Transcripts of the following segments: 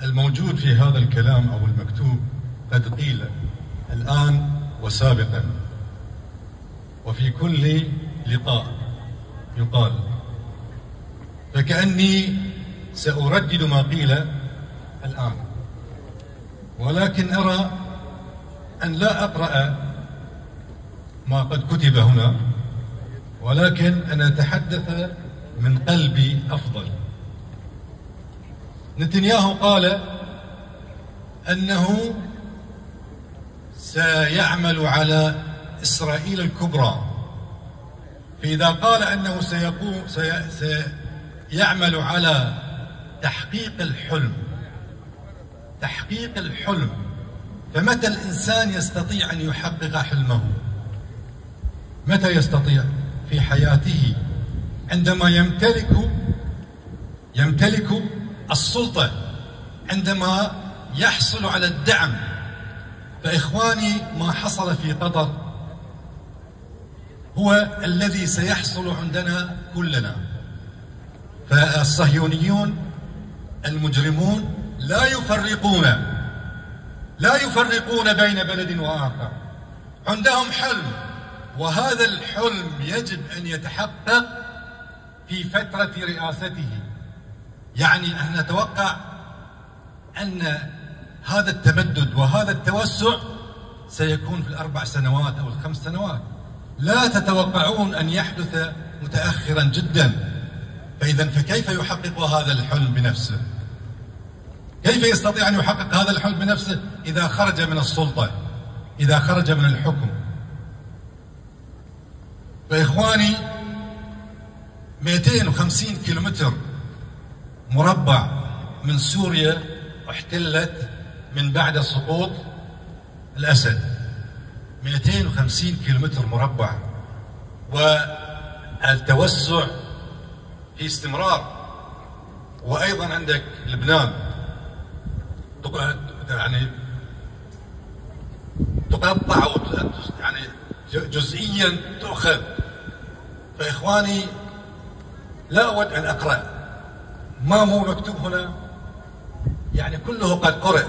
الموجود في هذا الكلام أو المكتوب قد قيل الآن وسابقا، وفي كل لقاء يقال، فكأني سأردد ما قيل الآن، ولكن أرى أن لا أقرأ ما قد كتب هنا، ولكن أن أتحدث من قلبي أفضل. نتنياهو قال أنه سيعمل على إسرائيل الكبرى، فإذا قال أنه سيعمل على تحقيق الحلم، فمتى الإنسان يستطيع أن يحقق حلمه؟ متى يستطيع؟ في حياته، عندما يمتلك السلطة، عندما يحصل على الدعم. فإخواني، ما حصل في قطر هو الذي سيحصل عندنا كلنا. فالصهيونيون المجرمون لا يفرقون بين بلد وآخر، عندهم حلم، وهذا الحلم يجب أن يتحقق في فترة رئاسته. يعني أن نتوقع أن هذا التمدد وهذا التوسع سيكون في ال4 سنوات أو ال5 سنوات، لا تتوقعون أن يحدث متأخرا جدا. فكيف يحقق هذا الحلم بنفسه؟ كيف يستطيع أن يحقق هذا الحلم بنفسه إذا خرج من السلطة، إذا خرج من الحكم؟ فإخواني، 250 كيلومتر مربع من سوريا احتلت من بعد سقوط الأسد، 250 كيلومتر مربع، والتوسع في استمرار. وأيضا عندك لبنان يعني تقطع يعني جزئيا تؤخذ. فإخواني، لا أود أن أقرأ ما هو مكتوب هنا، يعني كله قد قرأ،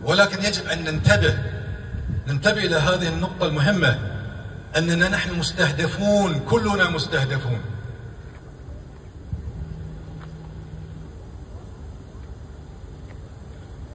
ولكن يجب أن ننتبه إلى هذه النقطة المهمة، أننا نحن مستهدفون، كلنا مستهدفون.